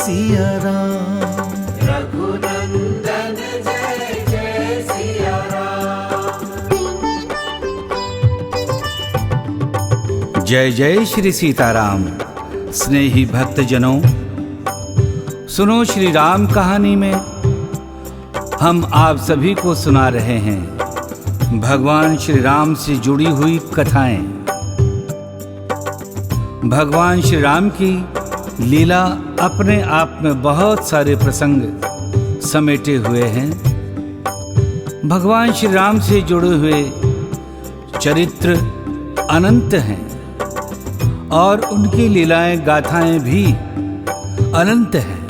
सिया राम। रघुनंदन जय जय सिया राम। जय जय श्री सीताराम। स्नेही भक्तजनों, सुनो श्री राम कहानी में हम आप सभी को सुना रहे हैं भगवान श्री राम से जुड़ी हुई कथाएं। भगवान श्री राम की लीला अपने आप में बहुत सारे प्रसंग समेटे हुए हैं। भगवान श्री राम से जुड़े हुए चरित्र अनंत हैं और उनकी लीलाएं गाथाएं भी अनंत हैं।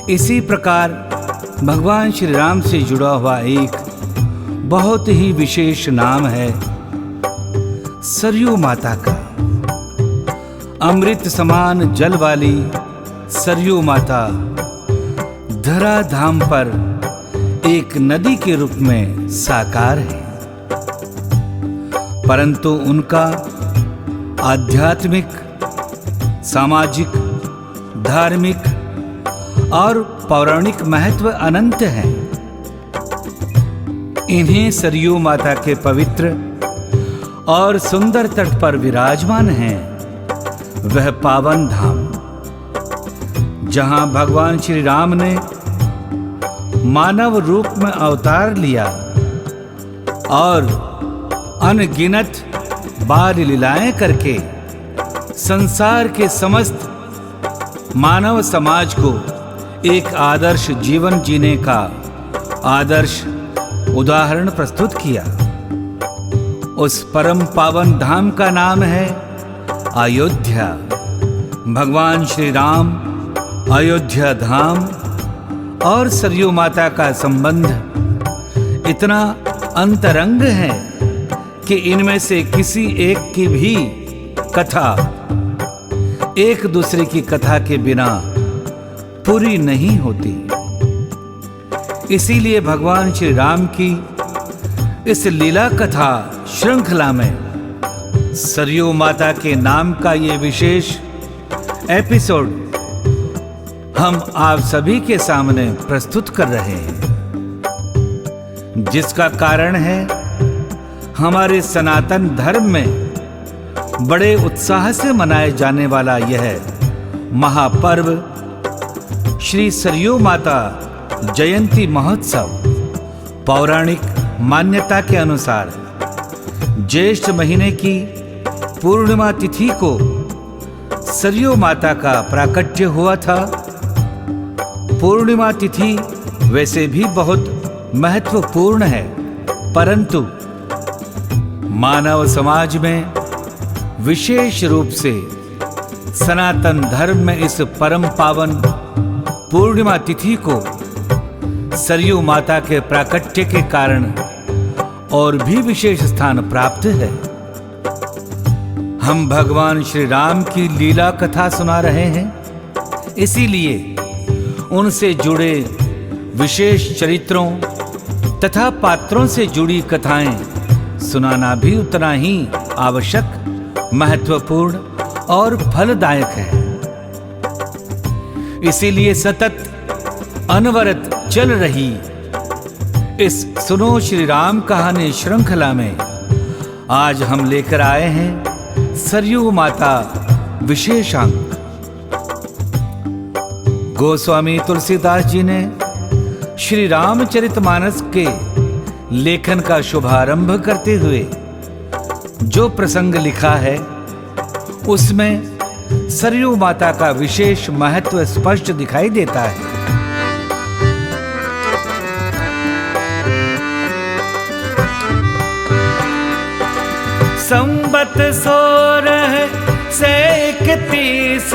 इसी प्रकार भगवान श्री राम से जुड़ा हुआ एक बहुत ही विशेष नाम है सरयू माता का। अमृत समान जल वाली सरयू माता धराधाम पर एक नदी के रूप में साकार है, परंतु उनका आध्यात्मिक, सामाजिक, धार्मिक और पौराणिक महत्व अनंत है। इन्हीं सरयू माता के पवित्र और सुंदर तट पर विराजमान हैं वह पावन धाम, जहां भगवान श्री राम ने मानव रूप में अवतार लिया और अनगिनत बाल लीलाएं करके संसार के समस्त मानव समाज को एक आदर्श जीवन जीने का आदर्श उदाहरण प्रस्तुत किया। उस परम पावन धाम का नाम है अयोध्या। भगवान श्री राम, अयोध्या धाम और सरयू माता का संबंध इतना अंतरंग है कि इनमें से किसी एक की भी कथा एक दूसरे की कथा के बिना पूरी नहीं होती। इसीलिए भगवान श्री राम की इस लीला कथा श्रृंखला में सरयू माता के नाम का ये विशेष एपिसोड हम आप सभी के सामने प्रस्तुत कर रहे हैं, जिसका कारण है हमारे सनातन धर्म में बड़े उत्साह से मनाए जाने वाला यह महापर्व श्री सरयू माता जयंती महोत्सव। पौराणिक मान्यता के अनुसार ज्येष्ठ महीने की पूर्णिमा तिथि को सरयू माता का प्राकट्य हुआ था। पूर्णिमा तिथि वैसे भी बहुत महत्वपूर्ण है, परंतु मानव समाज में विशेष रूप से सनातन धर्म में इस परम पावन पूर्णिमा तिथि को सरयू माता के प्राकट्य के कारण और भी विशेष स्थान प्राप्त है। हम भगवान श्री राम की लीला कथा सुना रहे हैं, इसीलिए उनसे जुड़े विशेष चरित्रों तथा पात्रों से जुड़ी कथाएं सुनाना भी उतना ही आवश्यक, महत्वपूर्ण और फलदायक है। इसीलिए सतत अनवरत चल रही इस सुनो श्री राम कहानी श्रृंखला में आज हम लेकर आए हैं सरयू माता विशेषांक। गोस्वामी तुलसीदास जी ने श्री रामचरितमानस के लेखन का शुभारंभ करते हुए जो प्रसंग लिखा है, उसमें सरयू माता का विशेष महत्व स्पष्ट दिखाई देता है। संबत 16 से 31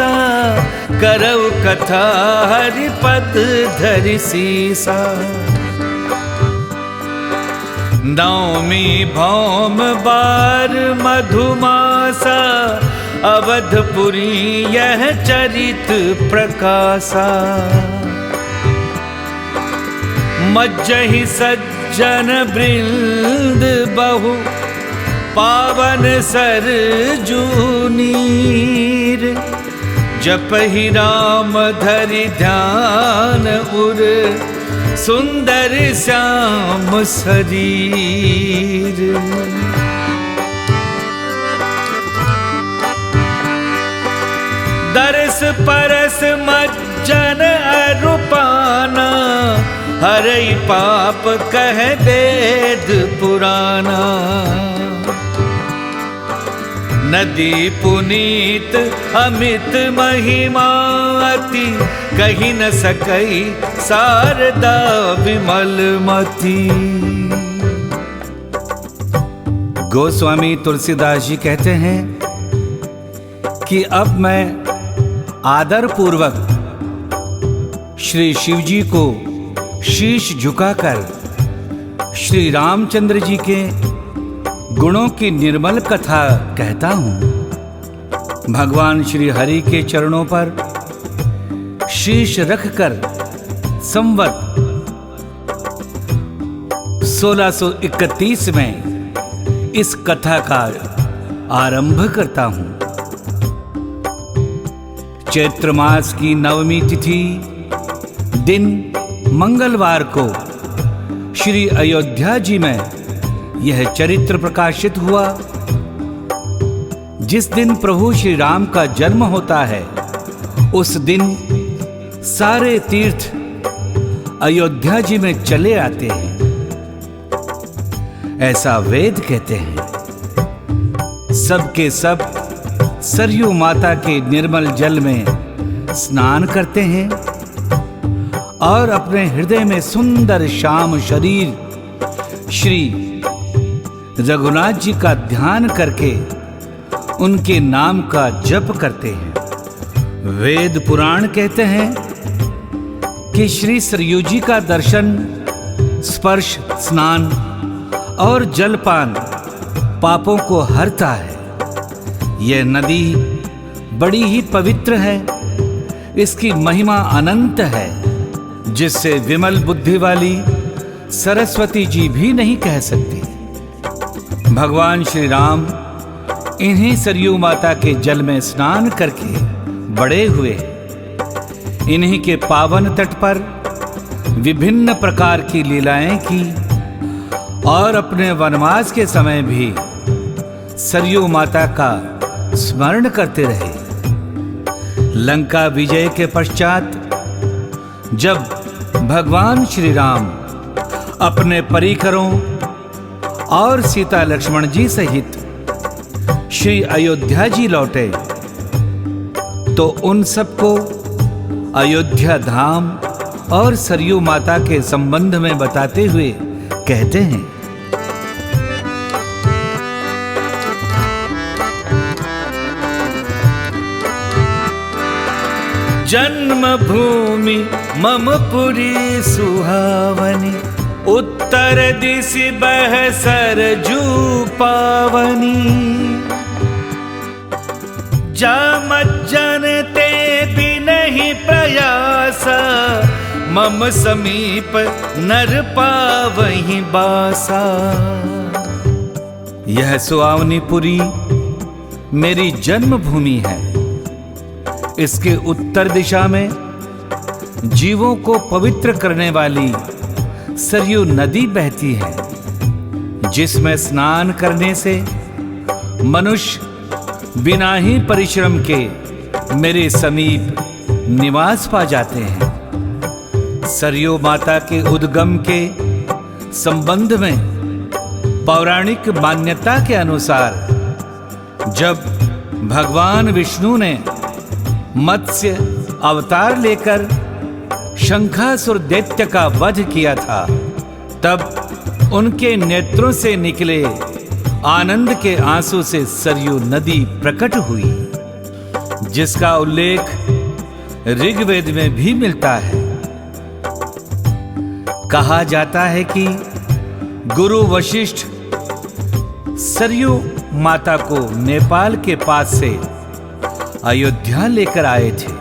करऊ कथा हरिपद धरि सीसा। नवमी भौम बार मधुमासा अवधपुरी यह चरित प्रकाशा। मज्जहि सज्जन वृंद बहु पावन सरजू नीर। जपहि राम धरि ध्यान उर सुंदर श्याम शरीर। दरस परस मज्जन अरूपाना हरई पाप कह वेद पुराना। नदी पुनीत अमित महिमा अति कही न सकई शारदा विमलमती। गोस्वामी तुलसीदास जी कहते हैं कि अब मैं आदर पूर्वक श्री शिवजी को शीश झुकाकर श्री रामचंद्र जी के गुणों की निर्मल कथा कहता हूं। भगवान श्री हरि के चरणों पर शीश रखकर संवत 1631 में इस कथा का आरंभ करता हूं। चैत्र मास की नवमी तिथि दिन मंगलवार को श्री अयोध्या जी में यह चरित्र प्रकाशित हुआ। जिस दिन प्रभु श्री राम का जन्म होता है उस दिन सारे तीर्थ अयोध्या जी में चले आते हैं, ऐसा वेद कहते हैं। सबके सब सरयू माता के निर्मल जल में स्नान करते हैं और अपने हृदय में सुंदर श्याम शरीर श्री रघुनाथ जी का ध्यान करके उनके नाम का जप करते हैं। वेद पुराण कहते हैं कि श्री सरयू जी का दर्शन, स्पर्श, स्नान और जलपान पापों को हरता है। यह नदी बड़ी ही पवित्र है, इसकी महिमा अनंत है, जिससे विमल बुद्धि वाली सरस्वती जी भी नहीं कह सकती। भगवान श्री राम इन्हीं सरयू माता के जल में स्नान करके बड़े हुए। इन्हीं के पावन तट पर विभिन्न प्रकार की लीलाएं की और अपने वनवास के समय भी सरयू माता का स्मरण करते रहे। लंका विजय के पश्चात जब भगवान श्री राम अपने परिकरों और सीता लक्ष्मण जी सहित श्री अयोध्या जी लौटे तो उन सबको अयोध्या धाम और सरयू माता के संबंध में बताते हुए कहते हैं, जन्म भूमि मम पुरी सुहावनी, उत्तर दिशि बह सरजू पावनी। जामज्जन ते बिनहि प्रयास, मम समीप नर पावहि बासा। यह सुहावनी पुरी मेरी जन्मभूमि है। इसके उत्तर दिशा में जीवों को पवित्र करने वाली सरयू नदी बहती है, जिसमें स्नान करने से मनुष्य बिना ही परिश्रम के मेरे समीप निवास पा जाते हैं। सरयू माता के उद्गम के संबंध में पौराणिक मान्यता के अनुसार जब भगवान विष्णु ने मत्स्य अवतार लेकर शंखासुर दैत्य का वध किया था, तब उनके नेत्रों से निकले आनंद के आंसू से सरयू नदी प्रकट हुई, जिसका उल्लेख ऋग्वेद में भी मिलता है। कहा जाता है कि गुरु वशिष्ठ सरयू माता को नेपाल के पास से अयोध्या लेकर आए थे।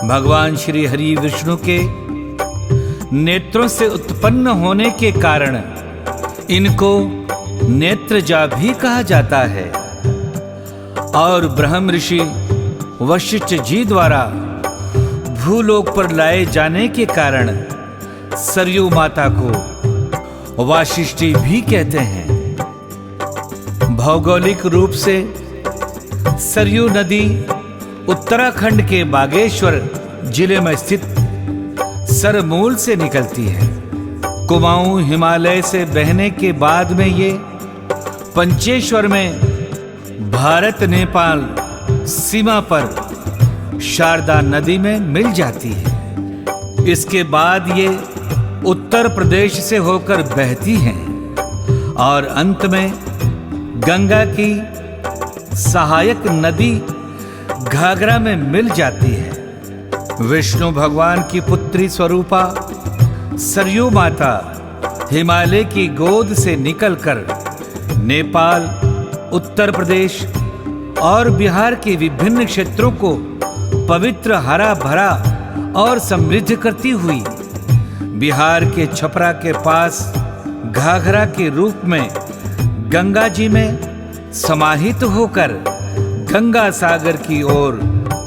भगवान श्री हरि विष्णु के नेत्रों से उत्पन्न होने के कारण इनको नेत्रजा भी कहा जाता है। और ब्रह्म ऋषि वशिष्ठ जी द्वारा भूलोक पर लाए जाने के कारण सरयू माता को वाशिष्ठी भी कहते हैं। भौगोलिक रूप से सरयू नदी उत्तराखंड के बागेश्वर जिले में स्थित सरमूल से निकलती है। कुमाऊं हिमालय से बहने के बाद में ये पंचेश्वर में भारत नेपाल सीमा पर शारदा नदी में मिल जाती है। इसके बाद ये उत्तर प्रदेश से होकर बहती हैं और अंत में गंगा की सहायक नदी घाघरा में मिल जाती है। विष्णु भगवान की पुत्री स्वरूपा सरयू माता हिमालय की गोद से निकलकर नेपाल, उत्तर प्रदेश और बिहार के विभिन्न क्षेत्रों को पवित्र, हरा भरा और समृद्ध करती हुई बिहार के छपरा के पास घाघरा के रूप में गंगा जी में समाहित होकर गंगा सागर की ओर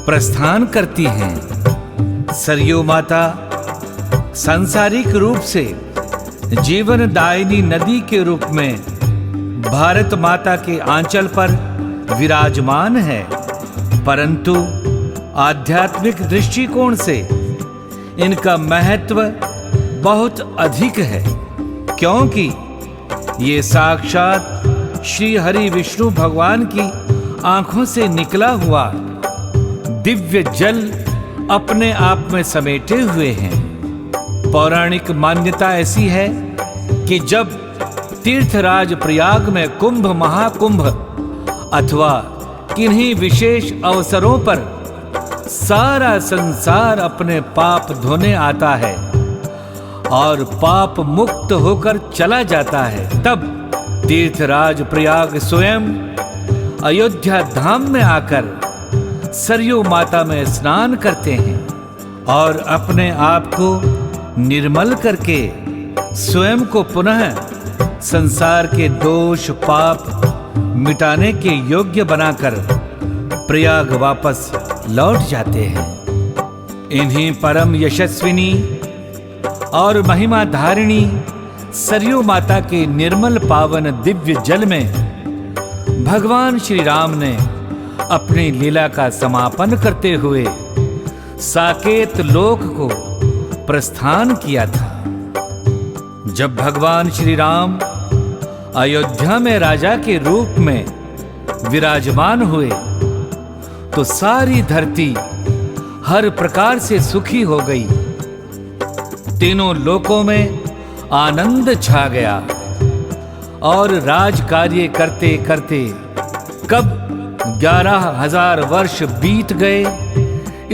प्रस्थान करती हैं। सरयू माता सांसारिक रूप से जीवनदायिनी नदी के रूप में भारत माता के आंचल पर विराजमान है, परंतु आध्यात्मिक दृष्टिकोण से इनका महत्व बहुत अधिक है, क्योंकि ये साक्षात श्री हरि विष्णु भगवान की आंखों से निकला हुआ दिव्य जल अपने आप में समेटे हुए हैं। पौराणिक मान्यता ऐसी है कि जब तीर्थराज प्रयाग में कुंभ, महाकुंभ अथवा किन्हीं विशेष अवसरों पर सारा संसार अपने पाप धोने आता है और पाप मुक्त होकर चला जाता है, तब तीर्थराज प्रयाग स्वयं अयोध्या धाम में आकर सरयू माता में स्नान करते हैं और अपने आप को निर्मल करके स्वयं को पुनः संसार के दोष पाप मिटाने के योग्य बनाकर प्रयाग वापस लौट जाते हैं। इन्हीं परम यशस्विनी और महिमा धारिणी सरयू माता के निर्मल पावन दिव्य जल में भगवान श्री राम ने अपनी लीला का समापन करते हुए साकेत लोक को प्रस्थान किया था। जब भगवान श्री राम अयोध्या में राजा के रूप में विराजमान हुए तो सारी धरती हर प्रकार से सुखी हो गई। तीनों लोकों में आनंद छा गया और राज कार्य करते करते कब 11,000 वर्ष बीत गए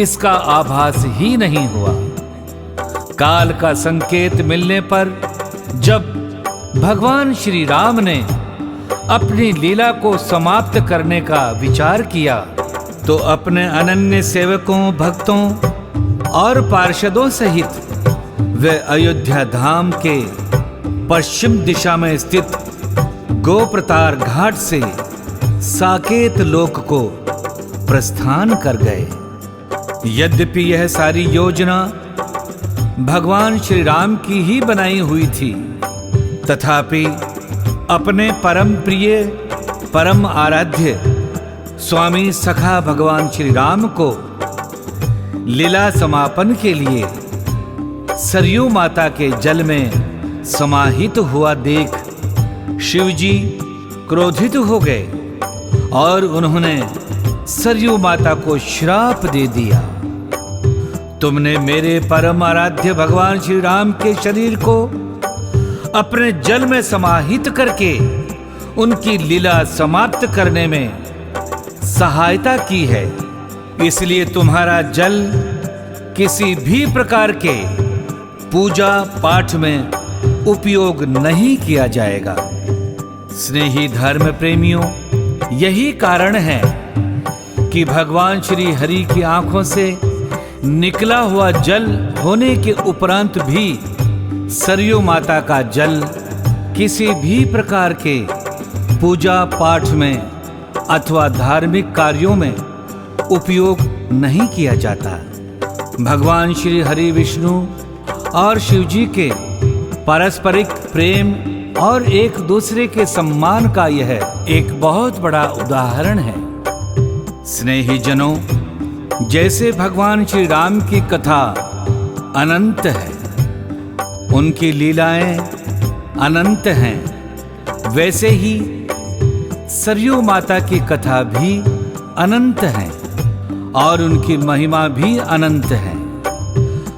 इसका आभास ही नहीं हुआ। काल का संकेत मिलने पर जब भगवान श्री राम ने अपनी लीला को समाप्त करने का विचार किया तो अपने अनन्य सेवकों, भक्तों और पार्षदों सहित वे अयोध्या धाम के पश्चिम दिशा में स्थित गोप्रतार घाट से साकेत लोक को प्रस्थान कर गए। यद्यपि यह सारी योजना भगवान श्री राम की ही बनाई हुई थी, तथापि अपने परम प्रिय, परम आराध्य स्वामी सखा भगवान श्री राम को लीला समापन के लिए सरयू माता के जल में समाहित हुआ देख शिवजी क्रोधित हो गए और उन्होंने सरयू माता को श्राप दे दिया। तुमने मेरे परम आराध्य भगवान श्री राम के शरीर को अपने जल में समाहित करके उनकी लीला समाप्त करने में सहायता की है, इसलिए तुम्हारा जल किसी भी प्रकार के पूजा पाठ में उपयोग नहीं किया जाएगा। स्नेही धर्म प्रेमियों, यही कारण है कि भगवान श्री हरि की आंखों से निकला हुआ जल होने के उपरांत भी सरयू माता का जल किसी भी प्रकार के पूजा पाठ में अथवा धार्मिक कार्यों में उपयोग नहीं किया जाता। भगवान श्री हरि विष्णु और शिव जी के पारस्परिक प्रेम और एक दूसरे के सम्मान का यह एक बहुत बड़ा उदाहरण है। स्नेही जनों, जैसे भगवान श्री राम की कथा अनंत है, उनकी लीलाएं अनंत हैं, वैसे ही सरयू माता की कथा भी अनंत है और उनकी महिमा भी अनंत है।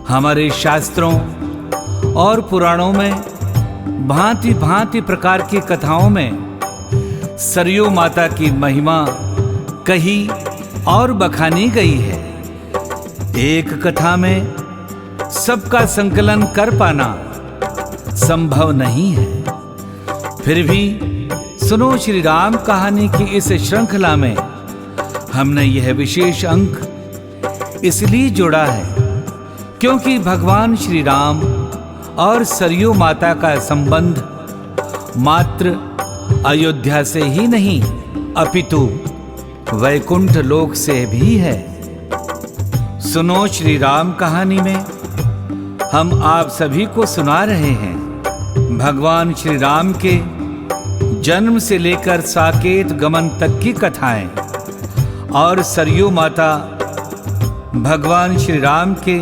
हमारे शास्त्रों और पुराणों में भांति भांति प्रकार की कथाओं में सरयू माता की महिमा कही और बखानी गई है। एक कथा में सबका संकलन कर पाना संभव नहीं है। फिर भी सुनो, श्री राम कहानी की इस श्रृंखला में हमने यह विशेष अंक इसलिए जोड़ा है क्योंकि भगवान श्री राम और सरयू माता का संबंध मात्र अयोध्या से ही नहीं अपितु वैकुंठ लोक से भी है। सुनो, श्री राम कहानी में हम आप सभी को सुना रहे हैं भगवान श्री राम के जन्म से लेकर साकेत गमन तक की कथाएं और सरयू माता भगवान श्री राम के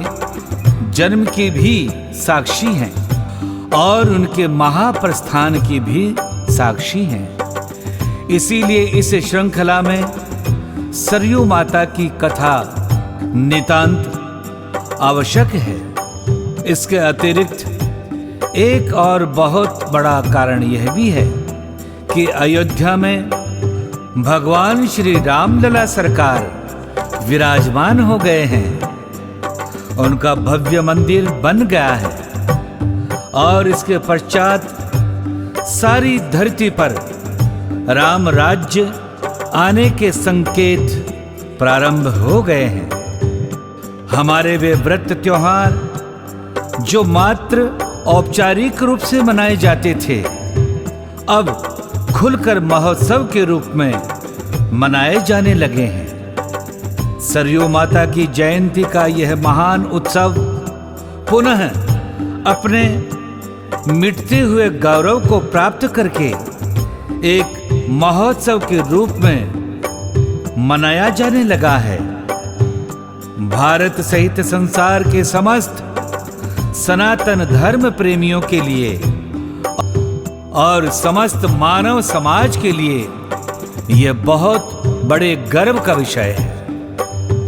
जन्म की भी साक्षी हैं और उनके महाप्रस्थान की भी साक्षी हैं। इसीलिए इस श्रृंखला में सरयू माता की कथा नितांत आवश्यक है। इसके अतिरिक्त एक और बहुत बड़ा कारण यह भी है कि अयोध्या में भगवान श्री रामलला सरकार विराजमान हो गए हैं। उनका भव्य मंदिर बन गया है और इसके पश्चात सारी धरती पर राम राज्य आने के संकेत प्रारंभ हो गए हैं। हमारे वे व्रत त्योहार जो मात्र औपचारिक रूप से मनाए जाते थे, अब खुलकर महोत्सव के रूप में मनाए जाने लगे हैं। सरयू माता की जयंती का यह महान उत्सव पुनः अपने मिटते हुए गौरव को प्राप्त करके एक महोत्सव के रूप में मनाया जाने लगा है। भारत सहित संसार के समस्त सनातन धर्म प्रेमियों के लिए और समस्त मानव समाज के लिए यह बहुत बड़े गर्व का विषय है।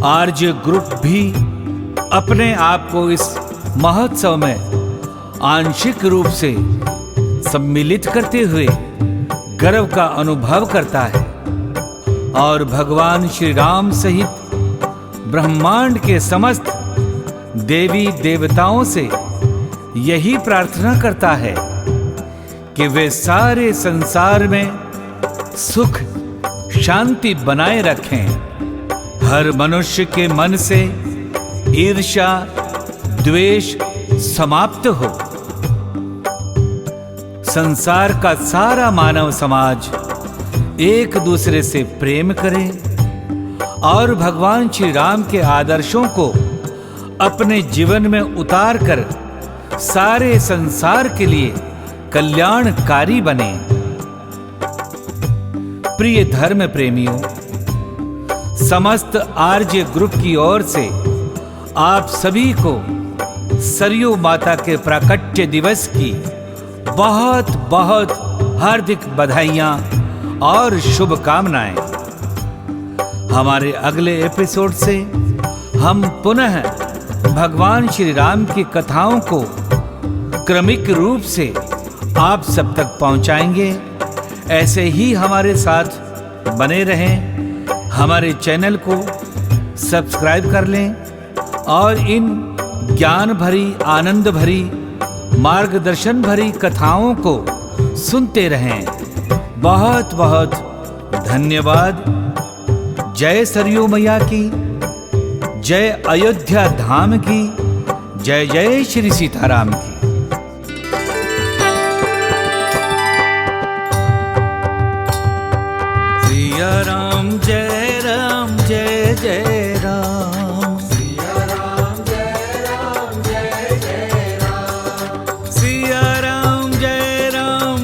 आरजे ग्रुप भी अपने आप को इस महोत्सव में आंशिक रूप से सम्मिलित करते हुए गर्व का अनुभव करता है और भगवान श्री राम सहित ब्रह्मांड के समस्त देवी देवताओं से यही प्रार्थना करता है कि वे सारे संसार में सुख शांति बनाए रखें, हर मनुष्य के मन से ईर्ष्या द्वेष समाप्त हो, संसार का सारा मानव समाज एक दूसरे से प्रेम करे और भगवान श्री राम के आदर्शों को अपने जीवन में उतार कर सारे संसार के लिए कल्याणकारी बने। प्रिय धर्म प्रेमियों, समस्त आरजे ग्रुप की ओर से आप सभी को सरयू माता के प्राकट्य दिवस की बहुत बहुत हार्दिक बधाइयां और शुभकामनाएं। हमारे अगले एपिसोड से हम पुनः भगवान श्री राम की कथाओं को क्रमिक रूप से आप सब तक पहुंचाएंगे। ऐसे ही हमारे साथ बने रहें, हमारे चैनल को सब्सक्राइब कर लें और इन ज्ञान भरी, आनंद भरी, मार्गदर्शन भरी कथाओं को सुनते रहें। बहुत बहुत धन्यवाद। जय सरयू मैया की, जय अयोध्या धाम की, जय जय श्री सीताराम की। सिया राम जय जय राम। सिया राम जय जय राम। सिया राम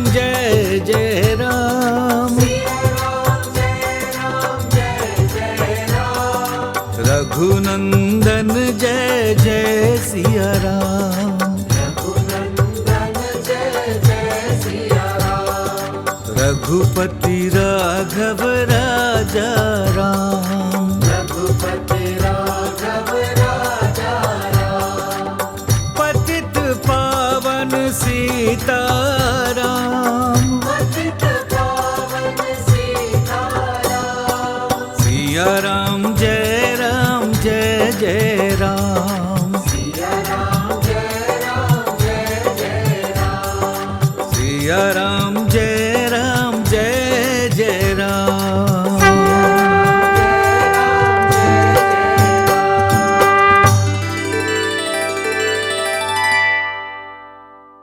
जय जय राम। सिया राम जय जय राम। रघुनंदन जय जय सिया राम। रघुनंदन जय जय सिया राम। रघुपति राघव राजा राम। रघुपति राघव राजा राम। पतित पावन सीताराम। पतित पावन सीताराम। सिया राम